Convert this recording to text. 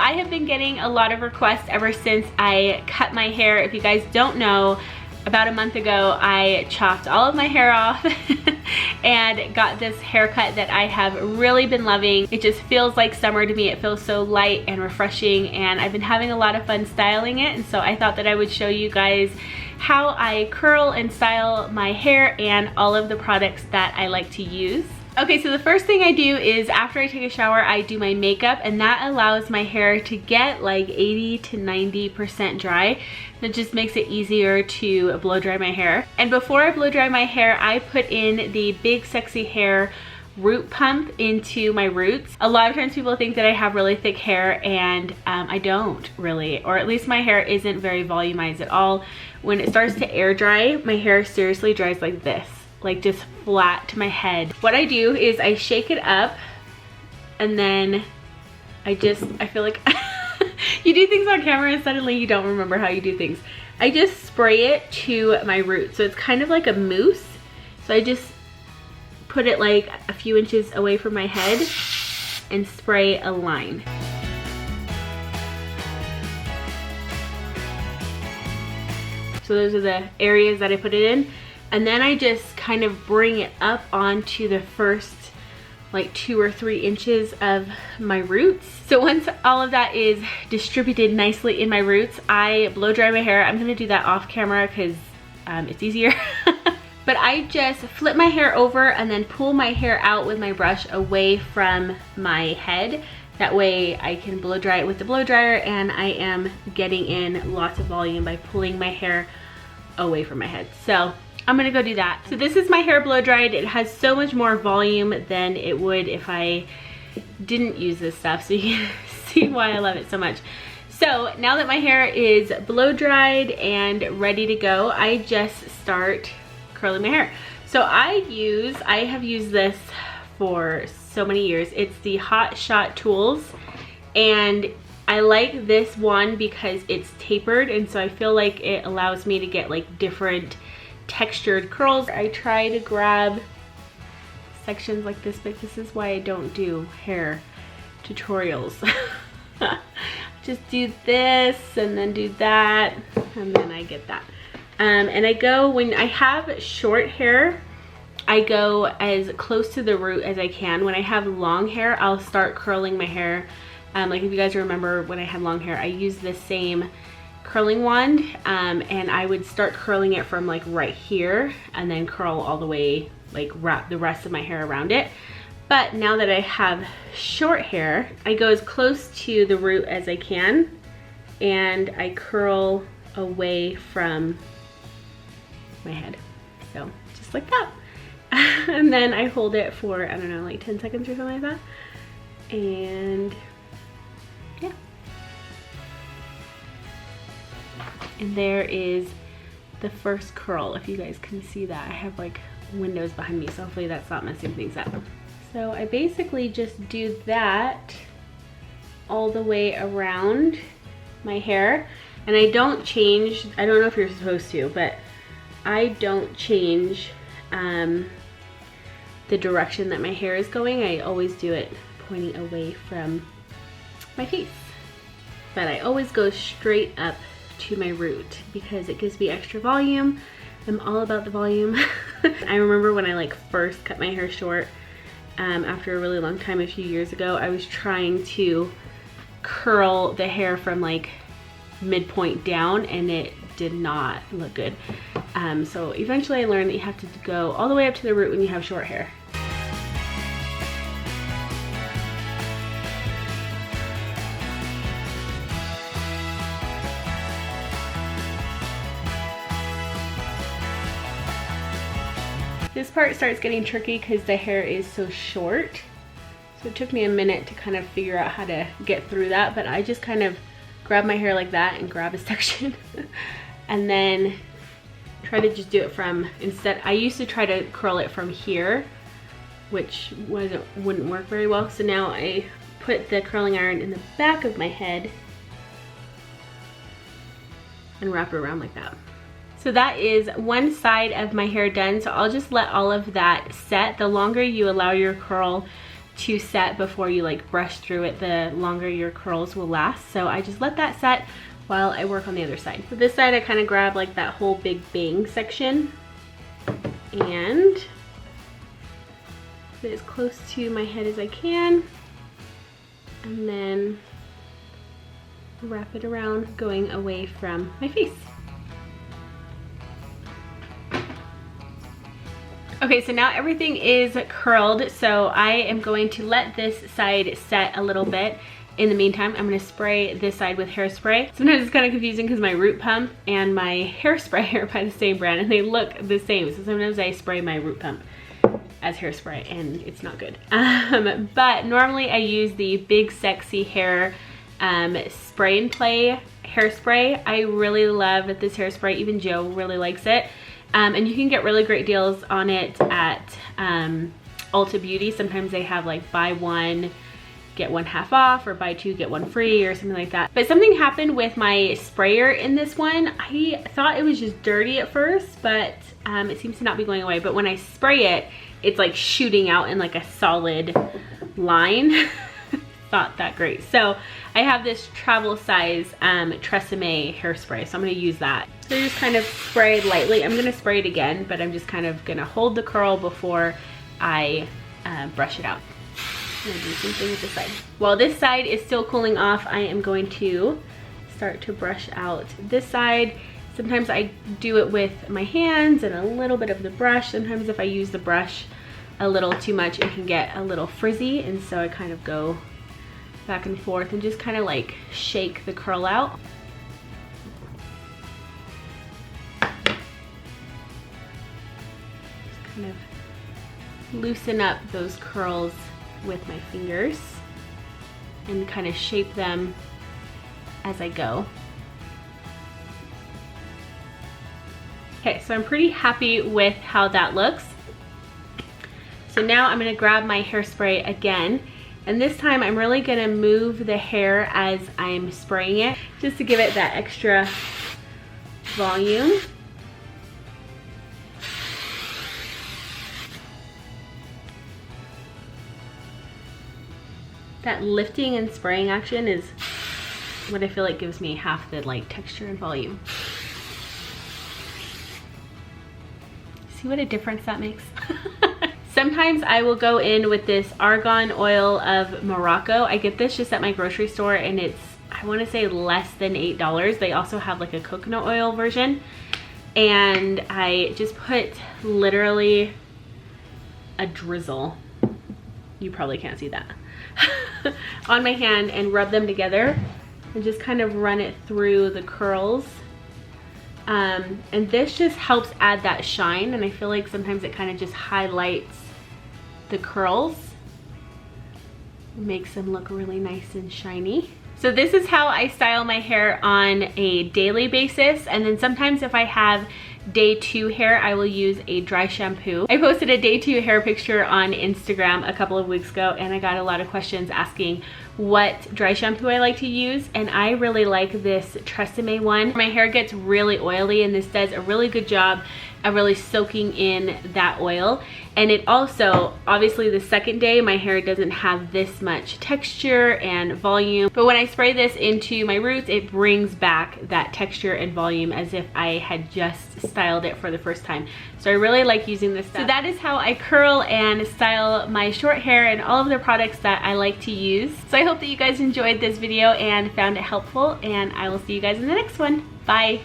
I have been getting a lot of requests ever since I cut my hair. If you guys don't know, about a month ago, I chopped all of my hair off and got this haircut that I have really been loving. It just feels like summer to me. It feels so light and refreshing, and I've been having a lot of fun styling it, and so I thought that I would show you guys how I curl and style my hair and all of the products that I like to use. Okay, so the first thing I do is after I take a shower, I do my makeup, and that allows my hair to get like 80 to 90% dry. That just makes it easier to blow dry my hair. And before I blow dry my hair, I put in the Big Sexy Hair root pump into my roots. A lot of times people think that I have really thick hair, and I don't really, or at least my hair isn't very volumized at all. When it starts to air dry, my hair seriously dries like this, like just flat to my head. What I do is I shake it up, and then I feel like you do things on camera and suddenly you don't remember how you do things. I just spray it to my roots, so it's kind of like a mousse. So I just put it like a few inches away from my head and spray a line. So those are the areas that I put it in. And then I just kind of bring it up onto the first like 2 or 3 inches of my roots. So once all of that is distributed nicely in my roots, I blow dry my hair. I'm gonna do that off camera because it's easier. But I just flip my hair over and then pull my hair out with my brush away from my head. That way I can blow dry it with the blow dryer, and I am getting in lots of volume by pulling my hair away from my head. So I'm gonna go do that. So this is my hair blow dried. It has so much more volume than it would if I didn't use this stuff. So you can see why I love it so much. So now that my hair is blow dried and ready to go, I just start curling my hair. So I have used this for so many years. It's the Hot Shot Tools, and I like this one because it's tapered, and so I feel like it allows me to get like different textured curls. I try to grab sections like this, but this is why I don't do hair tutorials. Just do this and then do that, and then I get that. And I go, when I have short hair, I go as close to the root as I can. When I have long hair, I'll start curling my hair. Like if you guys remember when I had long hair, I used the same curling wand, and I would start curling it from like right here and then curl all the way, like wrap the rest of my hair around it. But now that I have short hair, I go as close to the root as I can, and I curl away from my head. So just like that. And then I hold it for, I don't know, like 10 seconds or something like that. And yeah. And there is the first curl, if you guys can see that. I have like windows behind me, so hopefully that's not messing things up. So I basically just do that all the way around my hair. And I don't change, I don't know if you're supposed to, but I don't change the direction that my hair is going. I always do it pointing away from my face. But I always go straight up to my root because it gives me extra volume. I'm all about the volume. I remember when I like first cut my hair short after a really long time a few years ago, I was trying to curl the hair from like midpoint down, and it did not look good. So eventually I learned that you have to go all the way up to the root when you have short hair. This part starts getting tricky because the hair is so short. So it took me a minute to kind of figure out how to get through that, but I just kind of grab my hair like that and grab a section and then try to just do it from, instead, I used to try to curl it from here, which wouldn't work very well. So now I put the curling iron in the back of my head and wrap it around like that. So that is one side of my hair done. So I'll just let all of that set. The longer you allow your curl to set before you like brush through it, the longer your curls will last. So I just let that set while I work on the other side. So this side I kind of grab like that whole big bang section and get as close to my head as I can, and then wrap it around going away from my face. Okay, so now everything is curled, so I am going to let this side set a little bit. In the meantime, I'm gonna spray this side with hairspray. Sometimes it's kind of confusing because my root pump and my hairspray are by the same brand and they look the same. So sometimes I spray my root pump as hairspray and it's not good. But normally I use the Big Sexy Hair Spray and Play hairspray. I really love this hairspray. Even Joe really likes it. And you can get really great deals on it at Ulta Beauty. Sometimes they have like buy one, get one half off, or buy two, get one free, or something like that. But something happened with my sprayer in this one. I thought it was just dirty at first, but it seems to not be going away. But when I spray it, it's like shooting out in like a solid line. Not that great. So I have this travel size Tresemme hairspray, so I'm gonna use that. So just kind of spray lightly. I'm gonna spray it again, but I'm just kind of gonna hold the curl before I brush it out. I'm gonna do the same thing with this side. While this side is still cooling off, I am going to start to brush out this side. Sometimes I do it with my hands and a little bit of the brush. Sometimes if I use the brush a little too much, it can get a little frizzy, and so I kind of go back and forth and just kind of like shake the curl out. Just kind of loosen up those curls with my fingers and kind of shape them as I go. Okay, so I'm pretty happy with how that looks. So now I'm gonna grab my hairspray again, and this time I'm really gonna move the hair as I'm spraying it, just to give it that extra volume. That lifting and spraying action is what I feel like gives me half the like texture and volume. See what a difference that makes? Sometimes I will go in with this argan oil of Morocco. I get this just at my grocery store and it's, I want to say less than $8. They also have like a coconut oil version. And I just put literally a drizzle, you probably can't see that, on my hand and rub them together and just kind of run it through the curls. And this just helps add that shine, and I feel like sometimes it kind of just highlights the curls, makes them look really nice and shiny. So this is how I style my hair on a daily basis, and then sometimes if I have day 2 hair, I will use a dry shampoo. I posted a day 2 hair picture on Instagram a couple of weeks ago, and I got a lot of questions asking what dry shampoo I like to use, and I really like this Tresemme one. My hair gets really oily, and this does a really good job of really soaking in that oil. And it also, obviously the second day, my hair doesn't have this much texture and volume, but when I spray this into my roots, it brings back that texture and volume as if I had just styled it for the first time. So I really like using this stuff. So that is how I curl and style my short hair and all of the products that I like to use. So I hope that you guys enjoyed this video and found it helpful, and I will see you guys in the next one. Bye.